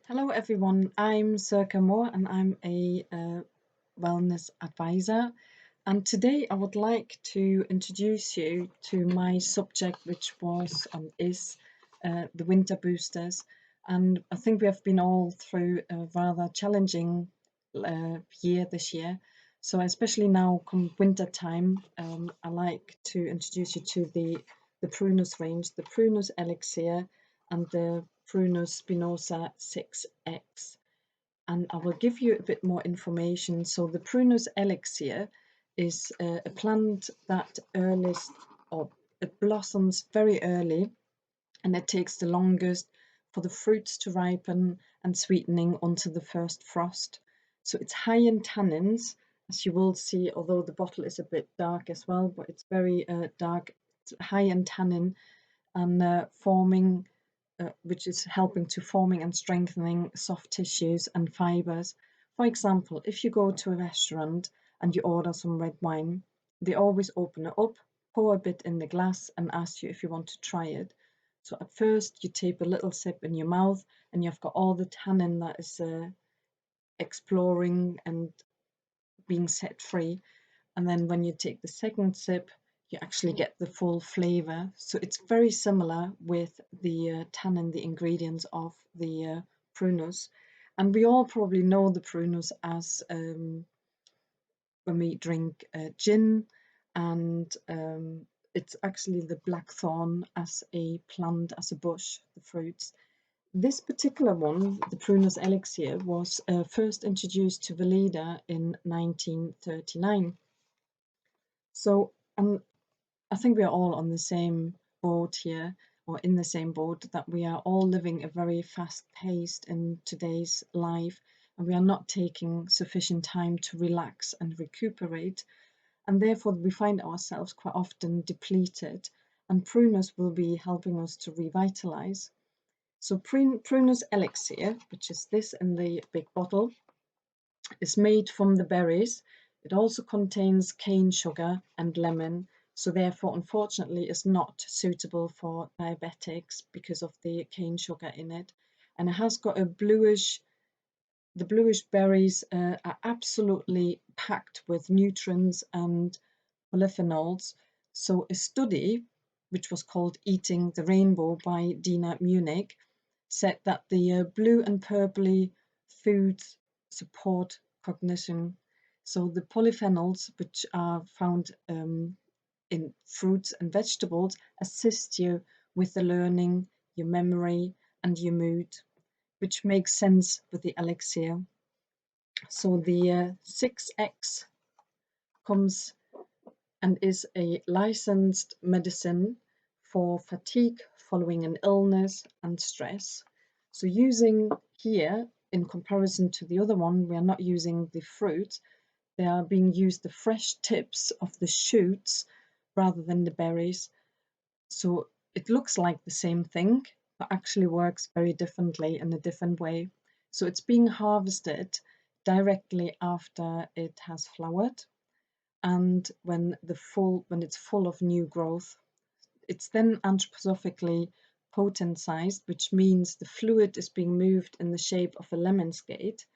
Hello everyone, I'm Circa Moore and I'm a wellness advisor. And today I would like to introduce you to my subject, which was is the winter boosters. And I think we have been all through a rather challenging year this year. So especially now come winter time, I like to introduce you to the Prunus range, the Prunus Elixir and the Prunus spinosa 6X. And I will give you a bit more information. So the Prunus elixir is a plant that earliest or it blossoms very early, and it takes the longest for the fruits to ripen and sweetening until the first frost. So it's high in tannins, as you will see, although the bottle is a bit dark as well, but it's very dark. It's high in tannin and forming which is helping to forming and strengthening soft tissues and fibers. For example, if you go to a restaurant and you order some red wine, they always open it up, pour a bit in the glass, and ask you if you want to try it. So at first, you take a little sip in your mouth, and you've got all the tannin that is exploring and being set free. And then when you take the second sip, you actually get the full flavor. So it's very similar with the tannin, the ingredients of the prunus. And we all probably know the prunus as when we drink gin, and it's actually the blackthorn as a plant, as a bush, the fruits. This particular one, the Prunus elixir, was first introduced to Veleda in 1939. So I think we are all on the same boat here, or in the same boat, that we are all living a very fast paced in today's life, and we are not taking sufficient time to relax and recuperate. And therefore, we find ourselves quite often depleted, and Prunus will be helping us to revitalize. So, Prunus elixir, which is this in the big bottle, is made from the berries. It also contains cane sugar and lemon, so therefore, unfortunately, is not suitable for diabetics because of the cane sugar in it. And it has got a bluish, the bluish berries are absolutely packed with nutrients and polyphenols. So a study, which was called Eating the Rainbow by Dina Munich, said that the blue and purpley foods support cognition. So the polyphenols, which are found in fruits and vegetables, assist you with the learning, your memory, and your mood, which makes sense with the elixir. So the 6X comes and is a licensed medicine for fatigue following an illness and stress. So using here, in comparison to the other one, we are not using the fruit, they are being used the fresh tips of the shoots rather than the berries. So it looks like the same thing, but actually works very differently in a different way. So it's being harvested directly after it has flowered, and when it's full of new growth, it's then anthroposophically potentized, which means the fluid is being moved in the shape of a lemon skate,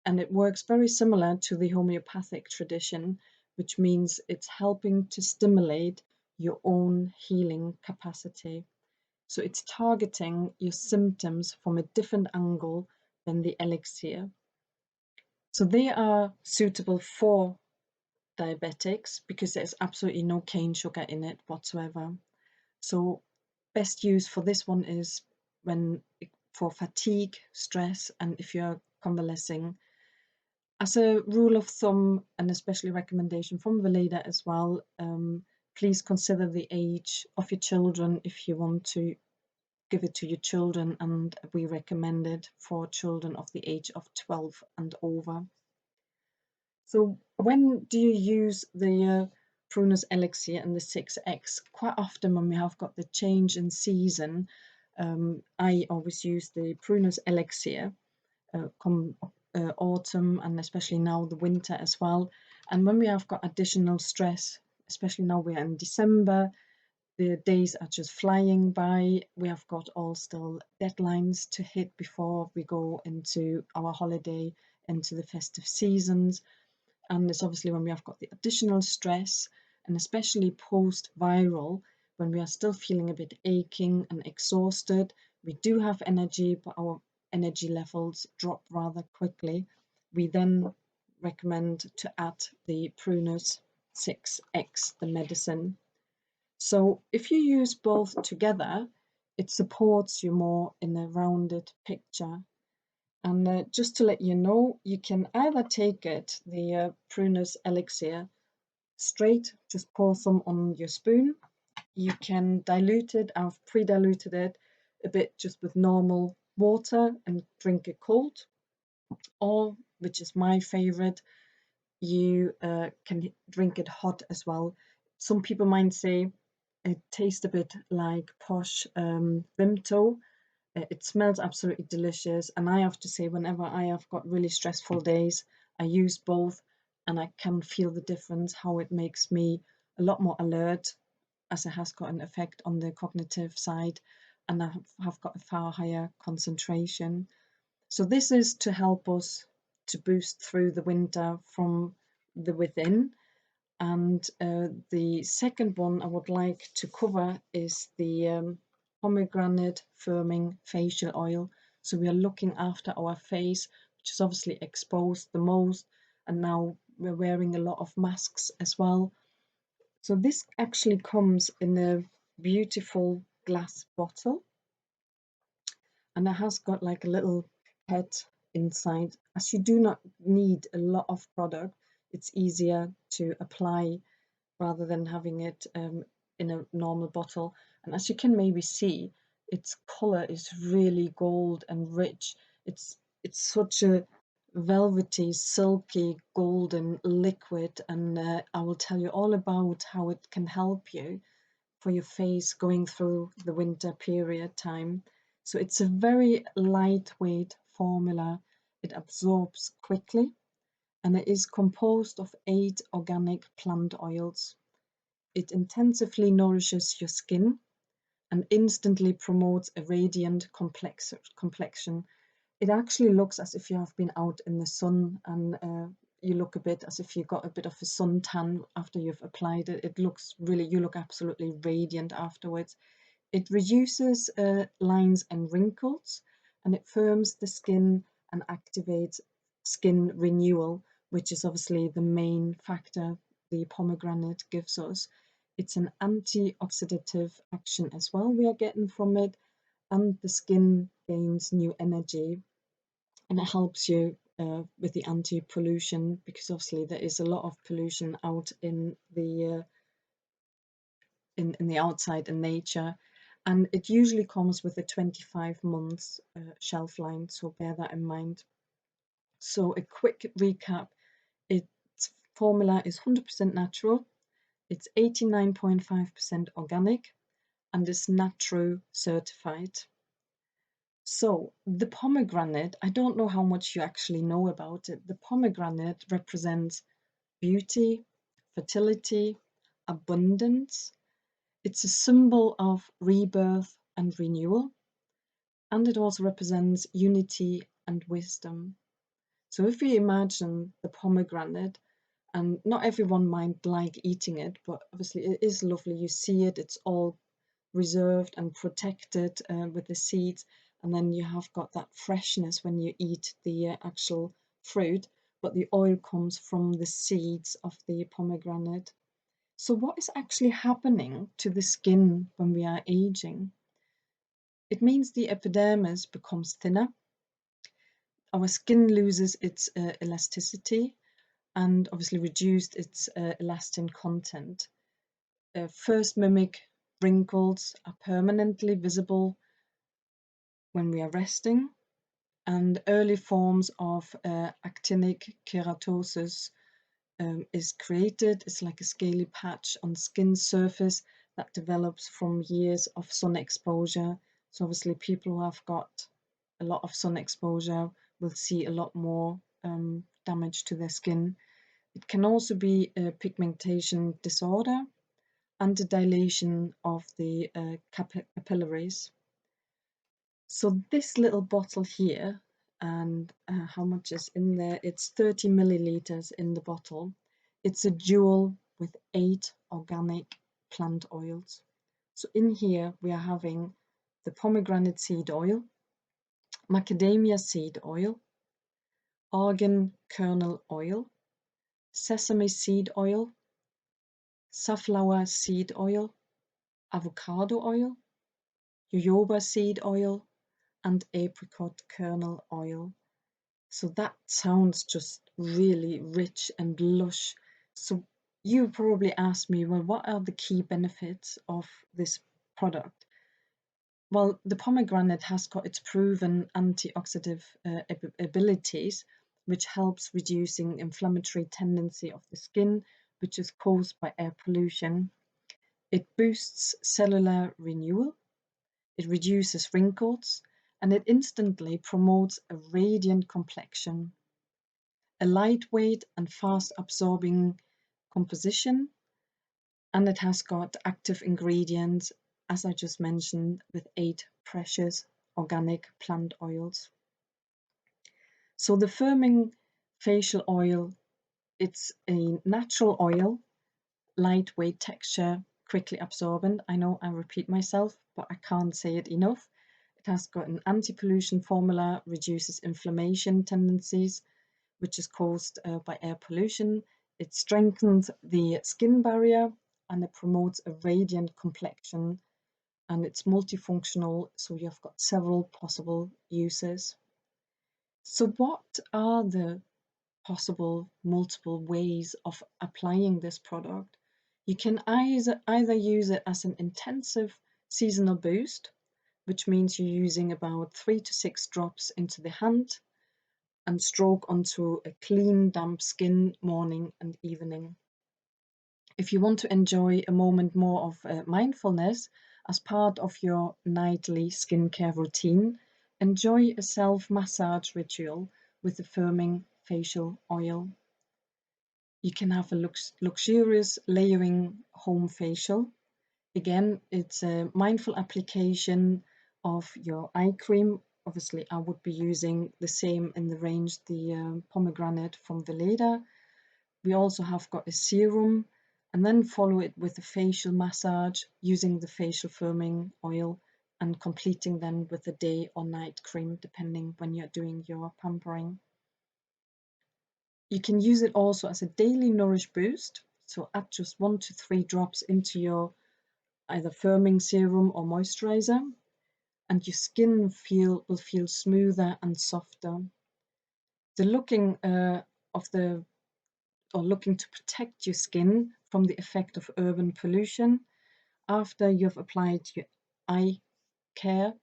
and it works very similar to the homeopathic tradition, which means it's helping to stimulate your own healing capacity. So it's targeting your symptoms from a different angle than the elixir. So they are suitable for diabetics because there's absolutely no cane sugar in it whatsoever. So best use for this one is when for fatigue, stress, and if you're convalescing. As a rule of thumb, and especially recommendation from Veleda as well, please consider the age of your children if you want to give it to your children, and we recommend it for children of the age of 12 and over. So when do you use the Prunus elixir and the 6X? Quite often when we have got the change in season, I always use the Prunus elixir come autumn, and especially now the winter as well. And when we have got additional stress, especially now we're in December, The days are just flying by. We have got all still deadlines to hit before we go into our holiday, into the festive seasons. And it's obviously when we have got the additional stress, and especially post-viral, when we are still feeling a bit aching and exhausted. We do have energy, but our energy levels drop rather quickly. We then recommend to add the Prunus 6X, the medicine. So if you use both together, it supports you more in a rounded picture. And just to let you know, you can either take it, the Prunus elixir, straight, just pour some on your spoon. You can dilute it, I've pre-diluted it a bit just with normal water and drink it cold. Or, which is my favorite, you can drink it hot as well. Some people might say it tastes a bit like posh Vimto. It smells absolutely delicious, and I have to say, whenever I have got really stressful days, I use both, and I can feel the difference, how it makes me a lot more alert, as it has got an effect on the cognitive side, and I have got a far higher concentration. So this is to help us to boost through the winter from the within. And the second one I would like to cover is the Pomegranate Firming Facial Oil. So we are looking after our face, which is obviously exposed the most, and now we're wearing a lot of masks as well. So this actually comes in a beautiful glass bottle, and it has got like a little pipette inside. As you do not need a lot of product, it's easier to apply rather than having it in a normal bottle. And as you can maybe see, its color is really gold and rich. It's such a velvety, silky, golden liquid, and I will tell you all about how it can help you for your face going through the winter period time. So it's a very lightweight formula. It absorbs quickly, and it is composed of 8 organic plant oils. It intensively nourishes your skin and instantly promotes a radiant complexion. It actually looks as if you have been out in the sun, and you look a bit as if you got a bit of a suntan after you've applied it. It looks really, you look absolutely radiant afterwards. It reduces lines and wrinkles, and it firms the skin and activates skin renewal, which is obviously the main factor the pomegranate gives us. It's an antioxidative action as well we are getting from it, and the skin gains new energy, and it helps you with the anti-pollution, because obviously there is a lot of pollution out in the in the outside in nature, and it usually comes with a 25 months shelf line, so bear that in mind. So a quick recap: its formula is 100% natural, it's 89.5% organic, and is Natro certified. So the pomegranate, I don't know how much you actually know about it. The pomegranate represents beauty, fertility, abundance. It's a symbol of rebirth and renewal, and it also represents unity and wisdom. So if you imagine the pomegranate, and not everyone might like eating it, but obviously it is lovely. You see it, it's all reserved and protected with the seeds, and then you have got that freshness when you eat the actual fruit, but the oil comes from the seeds of the pomegranate. So what is actually happening to the skin when we are aging? It means the epidermis becomes thinner, our skin loses its elasticity, and obviously reduced its elastin content. First mimic wrinkles are permanently visible when we are resting, and early forms of actinic keratosis is created. It's like a scaly patch on skin surface that develops from years of sun exposure. So obviously people who have got a lot of sun exposure will see a lot more damage to their skin. It can also be a pigmentation disorder, and the dilation of the capillaries. So this little bottle here, and how much is in there? It's 30 milliliters in the bottle. It's a jewel with 8 organic plant oils. So in here we are having the pomegranate seed oil, macadamia seed oil, argan kernel oil, sesame seed oil, safflower seed oil, avocado oil, jojoba seed oil, and apricot kernel oil. So that sounds just really rich and lush. So you probably ask me, well, what are the key benefits of this product? Well, the pomegranate has got its proven antioxidant abilities, which helps reducing inflammatory tendency of the skin, which is caused by air pollution. It boosts cellular renewal, it reduces wrinkles, and it instantly promotes a radiant complexion. A lightweight and fast absorbing composition, and it has got active ingredients, as I just mentioned, with 8 precious organic plant oils. So the firming facial oil, it's a natural oil, lightweight texture, quickly absorbent. I know I repeat myself, but I can't say it enough. It has got an anti-pollution formula, reduces inflammation tendencies, which is caused by air pollution. It strengthens the skin barrier and it promotes a radiant complexion, and it's multifunctional, so you've got several possible uses. So what are the possible multiple ways of applying this product? You can either use it as an intensive seasonal boost, which means you're using about 3 to 6 drops into the hand and stroke onto a clean, damp skin morning and evening. If you want to enjoy a moment more of mindfulness as part of your nightly skincare routine, enjoy a self-massage ritual with the firming facial oil. You can have a luxurious layering home facial. Again, it's a mindful application of your eye cream. Obviously, I would be using the same in the range, the pomegranate from Veleda. We also have got a serum, and then follow it with a facial massage using the facial firming oil and completing then with a day or night cream, depending when you're doing your pampering. You can use it also as a daily nourish boost. So add just 1 to 3 drops into your either firming serum or moisturizer, and your skin will feel smoother and softer. The looking looking to protect your skin from the effect of urban pollution after you've applied your eye care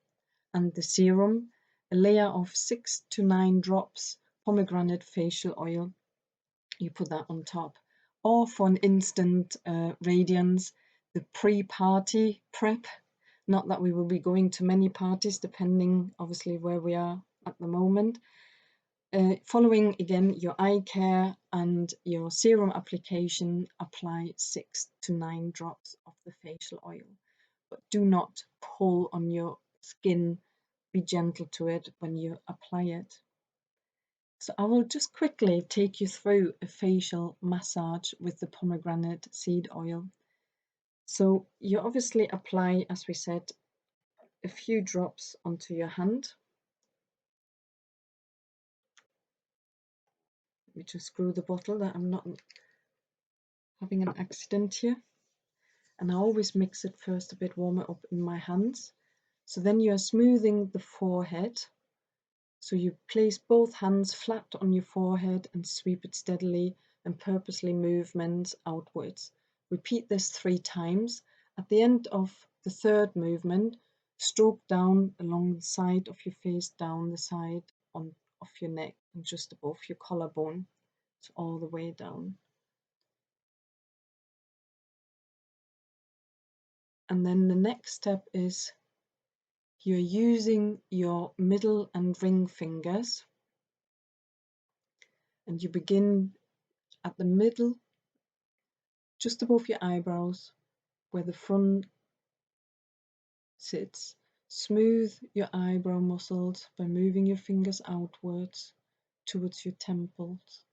and the serum, a layer of 6 to 9 drops pomegranate facial oil. You put that on top. Or for an instant radiance, the pre-party prep. Not that we will be going to many parties, depending obviously where we are at the moment. Following again your eye care and your serum application, apply 6 to 9 drops of the facial oil. But do not pull on your skin. Be gentle to it when you apply it. So I will just quickly take you through a facial massage with the pomegranate seed oil. So you obviously apply, as we said, a few drops onto your hand. Let me just screw the bottle that I'm not having an accident here. And I always mix it first a bit warmer up in my hands. So then you are smoothing the forehead. So you place both hands flat on your forehead and sweep it steadily and purposely movements outwards. Repeat this 3 times. At the end of the 3rd movement, stroke down along the side of your face, down the side of your neck and just above your collarbone. So all the way down. And then the next step is you're using your middle and ring fingers, and you begin at the middle, just above your eyebrows, where the front sits. Smooth your eyebrow muscles by moving your fingers outwards towards your temples.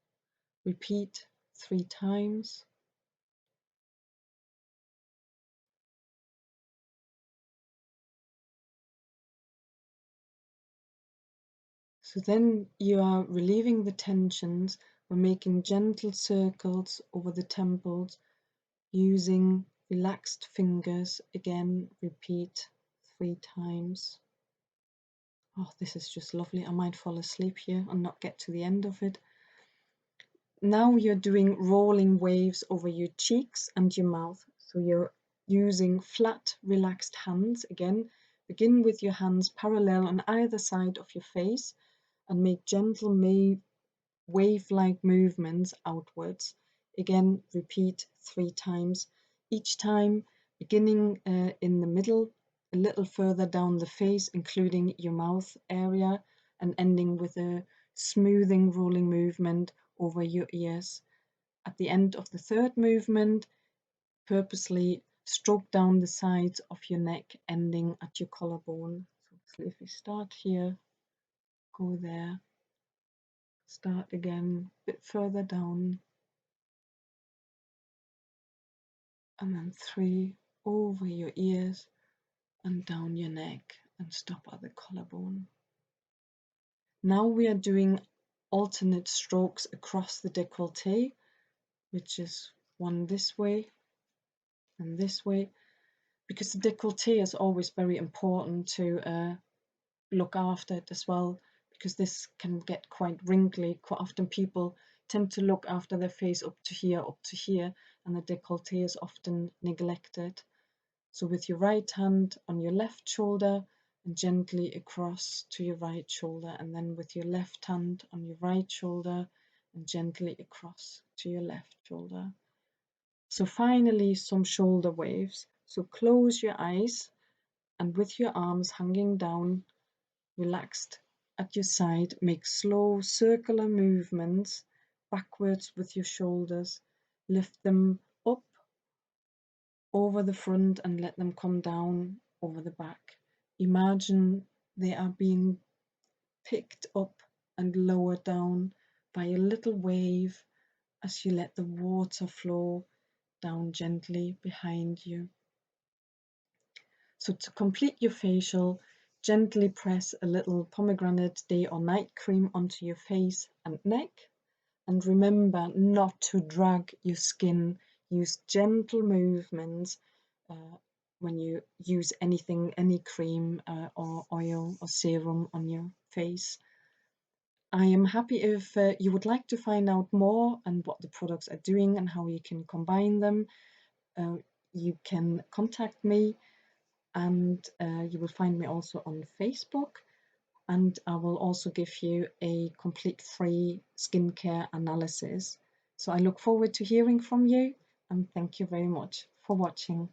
Repeat 3 times. So then you are relieving the tensions by making gentle circles over the temples using relaxed fingers. Again, repeat 3 times. Oh, this is just lovely. I might fall asleep here and not get to the end of it. Now you're doing rolling waves over your cheeks and your mouth. So you're using flat, relaxed hands. Again, begin with your hands parallel on either side of your face and make gentle wave-like movements outwards. Again, repeat 3 times. Each time beginning in the middle, a little further down the face, including your mouth area, and ending with a smoothing rolling movement over your ears. At the end of the third movement, purposely stroke down the sides of your neck, ending at your collarbone. So if we start here, go there, start again, a bit further down, and then 3 over your ears and down your neck and stop at the collarbone. Now we are doing alternate strokes across the décolleté, which is one this way and this way, because the décolleté is always very important to look after it as well, because this can get quite wrinkly. Quite often people tend to look after their face up to here, and the décolleté is often neglected. So with your right hand on your left shoulder and gently across to your right shoulder, and then with your left hand on your right shoulder and gently across to your left shoulder. So finally some shoulder waves. So close your eyes and with your arms hanging down, relaxed at your side, make slow circular movements backwards with your shoulders. Lift them up over the front and let them come down over the back. Imagine they are being picked up and lowered down by a little wave as you let the water flow down gently behind you. So to complete your facial, gently press a little pomegranate day or night cream onto your face and neck. And remember not to drag your skin. Use gentle movements when you use anything, any cream or oil or serum on your face. I am happy if you would like to find out more and what the products are doing and how you can combine them. You can contact me, and you will find me also on Facebook. And I will also give you a complete free skincare analysis. So I look forward to hearing from you, and thank you very much for watching.